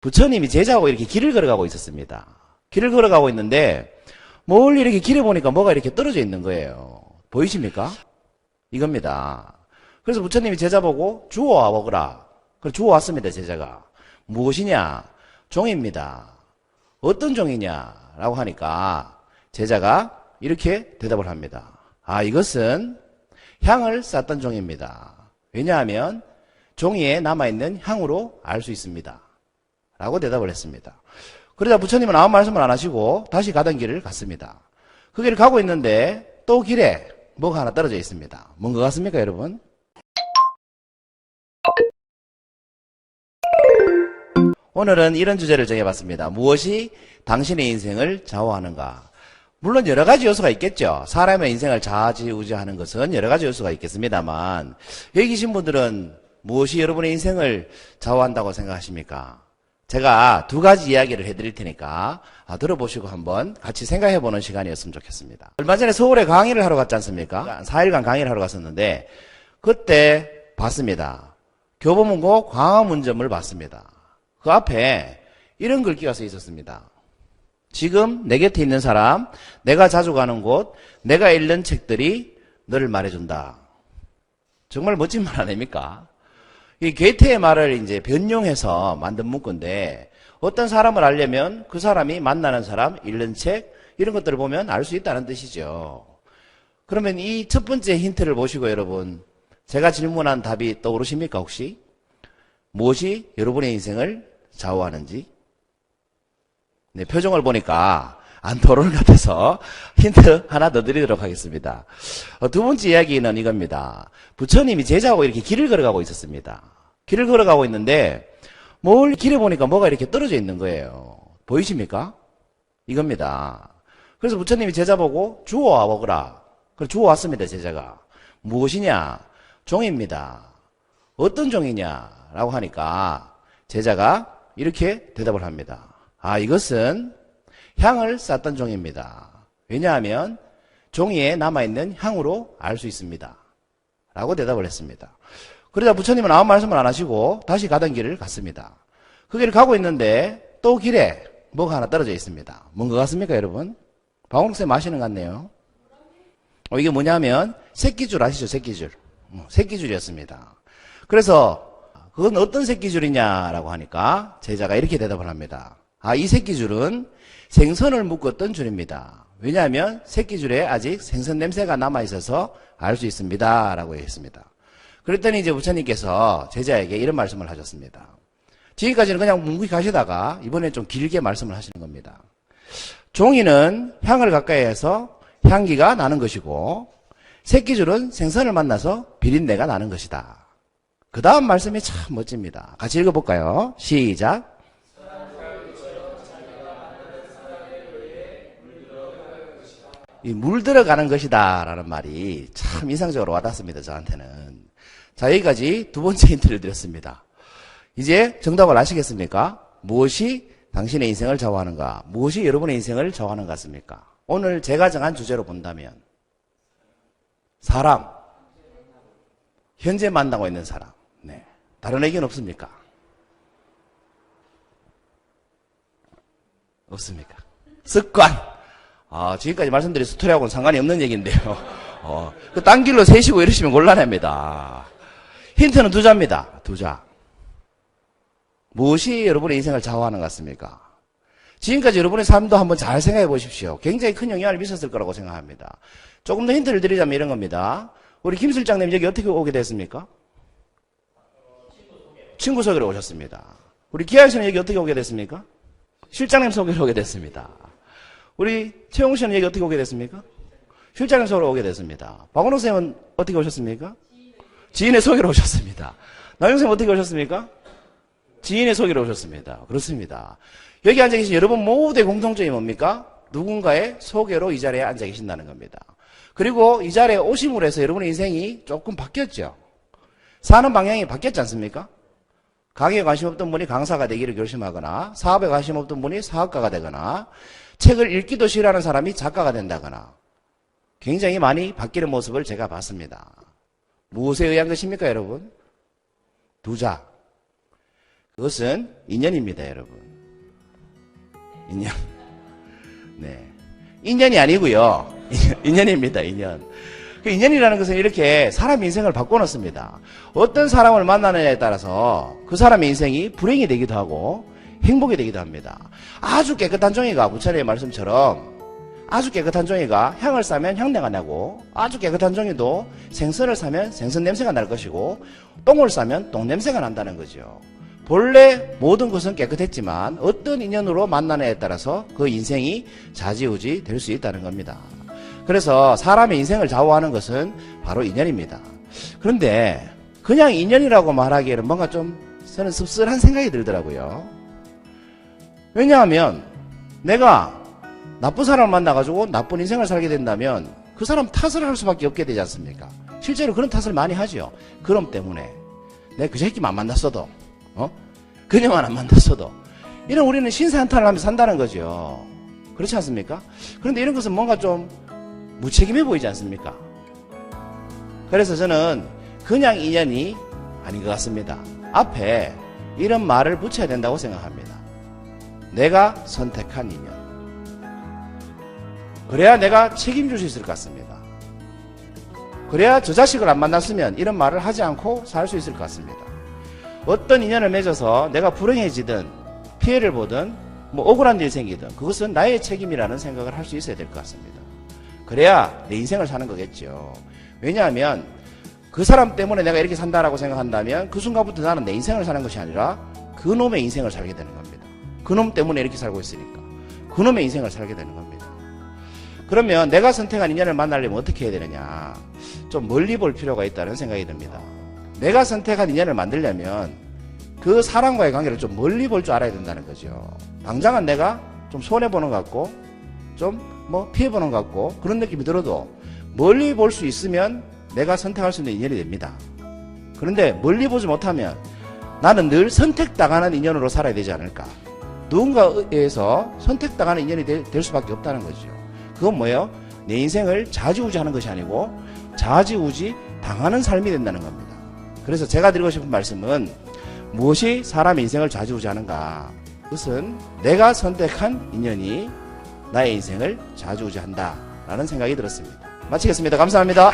부처님이 제자하고 이렇게 길을 걸어가고 있었습니다. 길을 걸어가고 있는데 멀리 이렇게 길에 보니까 뭐가 이렇게 떨어져 있는 거예요. 보이십니까? 이겁니다. 그래서 부처님이 제자 보고 주워와 먹으라. 그래서 주워왔습니다. 제자가. 무엇이냐? 종입니다. 어떤 종이냐? 라고 하니까 제자가 이렇게 대답을 합니다. 아, 이것은 향을 쌌던 종입니다. 왜냐하면 종이에 남아있는 향으로 알 수 있습니다. 라고 대답을 했습니다. 그러자 부처님은 아무 말씀을 안 하시고 다시 가던 길을 갔습니다. 그 길을 가고 있는데 또 길에 뭐가 하나 떨어져 있습니다. 뭔 것 같습니까, 여러분? 오늘은 이런 주제를 정해봤습니다. 무엇이 당신의 인생을 좌우하는가? 물론 여러 가지 요소가 있겠죠. 사람의 인생을 좌지우지하는 것은 여러 가지 요소가 있겠습니다만 여기 계신 분들은 무엇이 여러분의 인생을 좌우한다고 생각하십니까? 제가 두 가지 이야기를 해드릴 테니까 들어보시고 한번 같이 생각해보는 시간이었으면 좋겠습니다. 얼마 전에 서울에 강의를 하러 갔지 않습니까? 4일간 강의를 하러 갔었는데 그때 봤습니다. 교보문고 광화문점을 봤습니다. 그 앞에 이런 글귀가 써 있었습니다. 지금 내 곁에 있는 사람, 내가 자주 가는 곳, 내가 읽는 책들이 너를 말해준다. 정말 멋진 말 아닙니까? 이 괴테의 말을 이제 변용해서 만든 문구인데 어떤 사람을 알려면 그 사람이 만나는 사람, 읽는 책 이런 것들을 보면 알 수 있다는 뜻이죠. 그러면 이 첫 번째 힌트를 보시고 여러분 제가 질문한 답이 떠오르십니까 혹시? 무엇이 여러분의 인생을 좌우하는지? 네, 표정을 보니까 안 토론 같아서 힌트 하나 더 드리도록 하겠습니다. 두 번째 이야기는 이겁니다. 부처님이 제자하고 이렇게 길을 걸어가고 있었습니다. 길을 걸어가고 있는데 멀리 길에 보니까 뭐가 이렇게 떨어져 있는 거예요. 보이십니까? 이겁니다. 그래서 부처님이 제자 보고 주워와 먹으라. 그래서 주워왔습니다. 제자가. 무엇이냐? 종입니다. 어떤 종이냐? 라고 하니까 제자가 이렇게 대답을 합니다. 아, 이것은 향을 쌌던 종입니다. 왜냐하면 종이에 남아있는 향으로 알 수 있습니다. 라고 대답을 했습니다. 그러자 부처님은 아무 말씀을 안 하시고 다시 가던 길을 갔습니다. 그 길을 가고 있는데 또 길에 뭐가 하나 떨어져 있습니다. 뭔 것 같습니까, 여러분? 방울쌤 아시는 것 같네요. 이게 뭐냐면 새끼줄 아시죠? 새끼줄. 새끼줄이었습니다. 그래서 그건 어떤 새끼줄이냐라고 하니까 제자가 이렇게 대답을 합니다. 아, 이 새끼줄은 생선을 묶었던 줄입니다. 왜냐하면 새끼줄에 아직 생선 냄새가 남아있어서 알 수 있습니다. 라고 했습니다. 그랬더니 이제 부처님께서 제자에게 이런 말씀을 하셨습니다. 지금까지는 그냥 뭉구이 가시다가 이번에 좀 길게 말씀을 하시는 겁니다. 종이는 향을 가까이 해서 향기가 나는 것이고 새끼줄은 생선을 만나서 비린내가 나는 것이다. 그 다음 말씀이 참 멋집니다. 같이 읽어볼까요? 시작. 이 물 들어가는 것이다 라는 말이 참 인상적으로 와닿습니다. 저한테는. 자, 여기까지 두 번째 힌트를 드렸습니다. 이제 정답을 아시겠습니까? 무엇이 당신의 인생을 좌우하는가? 무엇이 여러분의 인생을 좌우하는 것 같습니까? 오늘 제가 정한 주제로 본다면 사람, 현재 만나고 있는 사람. 네. 다른 의견 없습니까? 없습니까? 습관. 지금까지 말씀드린 스토리하고는 상관이 없는 얘기인데요. 그 딴 길로 세시고 이러시면 곤란합니다. 힌트는 두 자입니다. 두 자. 무엇이 여러분의 인생을 좌우하는 것 같습니까? 지금까지 여러분의 삶도 한번 잘 생각해 보십시오. 굉장히 큰 영향을 미쳤을 거라고 생각합니다. 조금 더 힌트를 드리자면 이런 겁니다. 우리 김 실장님 여기 어떻게 오게 됐습니까? 친구 소개로 오셨습니다. 우리 기아 씨는 여기 어떻게 오게 됐습니까? 실장님 소개로 오게 됐습니다. 우리 최용 씨는 여기 어떻게 오게 됐습니까? 실장님 소개로 오게 됐습니다. 박원호 쌤은 어떻게 오셨습니까? 지인의 소개로 오셨습니다. 나영 쌤 어떻게 오셨습니까? 지인의 소개로 오셨습니다. 그렇습니다. 여기 앉아 계신 여러분 모두의 공통점이 뭡니까? 누군가의 소개로 이 자리에 앉아 계신다는 겁니다. 그리고 이 자리에 오심으로 해서 여러분의 인생이 조금 바뀌었죠. 사는 방향이 바뀌었지 않습니까? 강의에 관심 없던 분이 강사가 되기를 결심하거나 사업에 관심 없던 분이 사업가가 되거나 책을 읽기도 싫어하는 사람이 작가가 된다거나 굉장히 많이 바뀌는 모습을 제가 봤습니다. 무엇에 의한 것입니까, 여러분? 두 자. 그것은 인연입니다, 여러분. 인연. 네. 인연이 아니고요. 인연입니다, 인연. 그 인연이라는 것은 이렇게 사람 인생을 바꿔놓습니다. 어떤 사람을 만나느냐에 따라서 그 사람의 인생이 불행이 되기도 하고 행복이 되기도 합니다. 아주 깨끗한 종이가 부처님의 말씀처럼 아주 깨끗한 종이가 향을 싸면 향내가 나고 아주 깨끗한 종이도 생선을 싸면 생선 냄새가 날 것이고 똥을 싸면 똥 냄새가 난다는 거죠. 본래 모든 것은 깨끗했지만 어떤 인연으로 만나느냐에 따라서 그 인생이 좌지우지 될 수 있다는 겁니다. 그래서 사람의 인생을 좌우하는 것은 바로 인연입니다. 그런데 그냥 인연이라고 말하기에는 뭔가 좀 저는 씁쓸한 생각이 들더라고요. 왜냐하면 내가 나쁜 사람을 만나가지고 나쁜 인생을 살게 된다면 그 사람 탓을 할 수밖에 없게 되지 않습니까? 실제로 그런 탓을 많이 하죠. 그럼 때문에 내가 그 새끼만 안 만났어도 그녀만 안 만났어도 이런 우리는 신세한탄을 하면서 산다는 거죠. 그렇지 않습니까? 그런데 이런 것은 뭔가 좀 무책임해 보이지 않습니까? 그래서 저는 그냥 인연이 아닌 것 같습니다. 앞에 이런 말을 붙여야 된다고 생각합니다. 내가 선택한 인연. 그래야 내가 책임질 수 있을 것 같습니다. 그래야 저 자식을 안 만났으면 이런 말을 하지 않고 살 수 있을 것 같습니다. 어떤 인연을 맺어서 내가 불행해지든 피해를 보든 뭐 억울한 일이 생기든 그것은 나의 책임이라는 생각을 할 수 있어야 될 것 같습니다. 그래야 내 인생을 사는 거겠죠. 왜냐하면 그 사람 때문에 내가 이렇게 산다라고 생각한다면 그 순간부터 나는 내 인생을 사는 것이 아니라 그 놈의 인생을 살게 되는 겁니다. 그 놈 때문에 이렇게 살고 있으니까 그 놈의 인생을 살게 되는 겁니다. 그러면 내가 선택한 인연을 만나려면 어떻게 해야 되느냐, 좀 멀리 볼 필요가 있다는 생각이 듭니다. 내가 선택한 인연을 만들려면 그 사람과의 관계를 좀 멀리 볼 줄 알아야 된다는 거죠. 당장은 내가 좀 손해보는 것 같고 좀 뭐 피해보는 것 같고 그런 느낌이 들어도 멀리 볼 수 있으면 내가 선택할 수 있는 인연이 됩니다. 그런데 멀리 보지 못하면 나는 늘 선택당하는 인연으로 살아야 되지 않을까. 누군가에 의해서 선택당하는 인연이 될 수밖에 없다는 거죠. 그건 뭐예요? 내 인생을 좌지우지하는 것이 아니고 좌지우지 당하는 삶이 된다는 겁니다. 그래서 제가 드리고 싶은 말씀은 무엇이 사람의 인생을 좌지우지하는가? 그것은 내가 선택한 인연이 나의 인생을 좌지우지한다 라는 생각이 들었습니다. 마치겠습니다. 감사합니다.